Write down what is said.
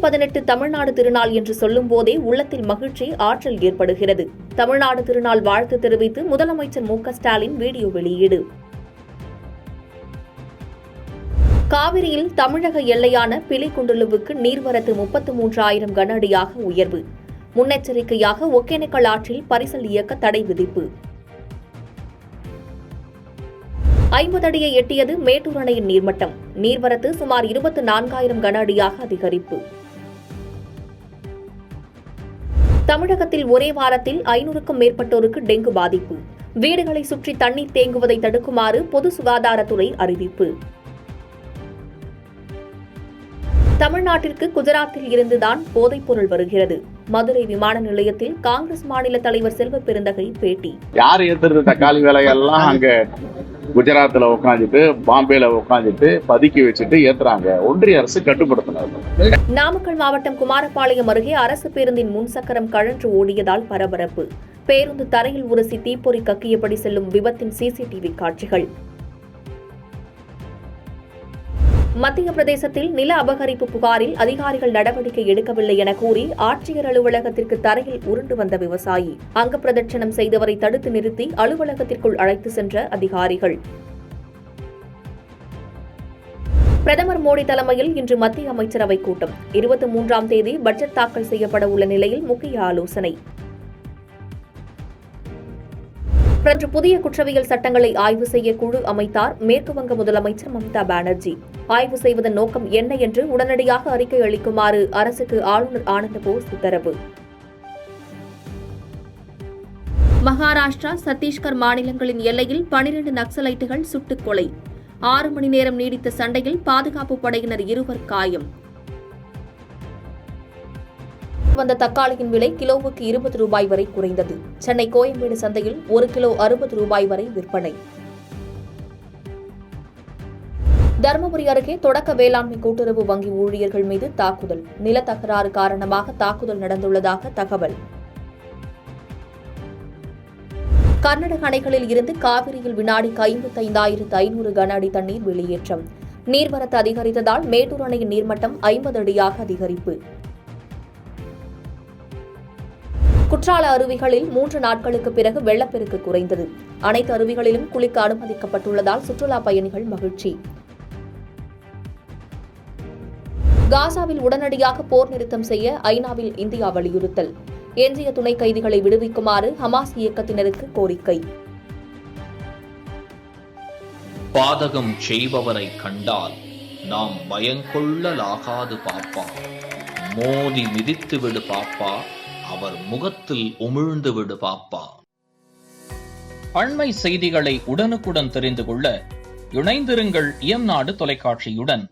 18 தமிழ்நாடு திருநாள் என்று சொல்லும் போதே உள்ளத்தில் மகிழ்ச்சி, ஆற்றல் ஏற்படுகிறது. தமிழ்நாடு திருநாள் வாழ்த்து தெரிவித்து முதலமைச்சர் மு.க.ஸ்டாலின் வீடியோ வெளியீடு. காவிரியில் தமிழக எல்லையான பிலிகுண்டுலுவுக்கு நீர்வரத்து 33,000 கன அடியாக உயர்வு. முன்னெச்சரிக்கையாக ஒகேனக்கல் ஆற்றில் பரிசல் இயக்க தடை விதிப்பு. 50 அடியை எட்டியது மேட்டூர் அணையின் நீர்மட்டம். நீர்வரத்து சுமார் 24,000 கன அடியாக அதிகரிப்பு. தமிழகத்தில் ஒரே வாரத்தில் 500க்கும் மேற்பட்டோருக்கு டெங்கு பாதிப்பு. வீடுகளை சுற்றி தண்ணீர் தேங்குவதை தடுக்குமாறு பொது சுகாதாரத்துறை அறிவிப்பு. தமிழ்நாட்டிற்கு குஜராத்தில் இருந்துதான் போதைப்பொருள் வருகிறது. மதுரை விமான நிலையத்தில் காங்கிரஸ் மாநில தலைவர் செல்வ பெருந்தகை பேட்டி. யார் ஏத்துறது தக்காளி வேலையெல்லாம் அங்க குஜராத்ல உட்காந்துட்டு பாம்பேல உட்காந்துட்டு பதுக்கி வச்சுட்டு ஏத்துறாங்க. ஒன்றிய அரசு கட்டுப்படுத்தினார். நாமக்கல் மாவட்டம் குமாரபாளையம் அருகே அரசு பேருந்தின் முன்சக்கரம் கழன்று ஓடியதால் பரபரப்பு. பேருந்து தரையில் உரசி தீப்பொறி கக்கியபடி செல்லும் விபத்தின் சிசிடிவி காட்சிகள். மத்திய பிரதேசத்தில் நில அபகரிப்பு புகாரில் அதிகாரிகள் நடவடிக்கை எடுக்கவில்லை என கூறி ஆட்சியர் அலுவலகத்திற்கு தரையில் உருண்டு வந்த விவசாயி அங்க பிரதட்சணம் செய்தவரை தடுத்து நிறுத்தி அலுவலகத்திற்குள் அழைத்து சென்ற அதிகாரிகள். பிரதமர் மோடி தலைமையில் இன்று மத்திய அமைச்சரவைக் கூட்டம். 23ஆம் தேதி பட்ஜெட் தாக்கல் செய்யப்பட உள்ள நிலையில் முக்கிய ஆலோசனை. புதிய குற்றவியல் சட்டங்களை ஆய்வு செய்ய குழு அமைத்தார் மேற்குவங்க முதலமைச்சர் மம்தா பானர்ஜி. ஆய்வு செய்வதன் நோக்கம் என்ன என்று உடனடியாக அறிக்கை அளிக்குமாறு அரசுக்கு ஆளுநர் ஆனந்த் போஸ் உத்தரவு. மகாராஷ்டிரா, சத்தீஸ்கர் மாநிலங்களின் எல்லையில் 12 நக்சலைட்டுகள் சுட்டுக் கொலை. 6 மணி நேரம் நீடித்த சண்டையில் பாதுகாப்பு படையினர் 2 காயம். வந்த தக்காளியின் விலை கிலோவுக்கு 20 ரூபாய் வரை குறைந்தது. சென்னை கோயம்பேடு சந்தையில் 1 கிலோ 60 ரூபாய் வரை விற்பனை. தருமபுரி அருகே தொடக்க வேளாண்மை கூட்டுறவு வங்கி ஊழியர்கள் மீது தாக்குதல். நில தகராறு காரணமாக தாக்குதல் நடந்துள்ளதாக தகவல். கர்நாடக அணைகளில் இருந்து காவிரியில் வினாடிக்கு 55,500 கன அடி தண்ணீர் வெளியேற்றம். நீர்வரத்து அதிகரித்ததால் மேட்டூர் அணையின் நீர்மட்டம் 50 அடியாக அதிகரிப்பு. குற்றால அருவிகளில் 3 நாட்களுக்கு பிறகு வெள்ளப்பெருக்கு குறைந்தது. அனைத்து அருவிகளிலும் குளிக்க அனுமதிக்கப்பட்டுள்ளதால் சுற்றுலா பயணிகள் மகிழ்ச்சி. காசாவில் உடனடியாக போர் நிறுத்தம் செய்ய ஐநாவில் இந்தியா வலியுறுத்தல். எஞ்சிய துணை கைதிகளை விடுவிக்குமாறு ஹமாஸ் இயக்கத்தினருக்கு கோரிக்கை. பாதகம் செய்பவரை கண்டால் நாம் பயங்கொள்ளலாகாது பாப்பா. மோதி மிதித்து விடு பாப்பா, அவர் முகத்தில் உமிழ்ந்து விடு பாப்பா. அண்மை செய்திகளை உடனுக்குடன் தெரிந்து கொள்ள இணைந்திருங்கள் இயம்நாடு தொலைக்காட்சியுடன்.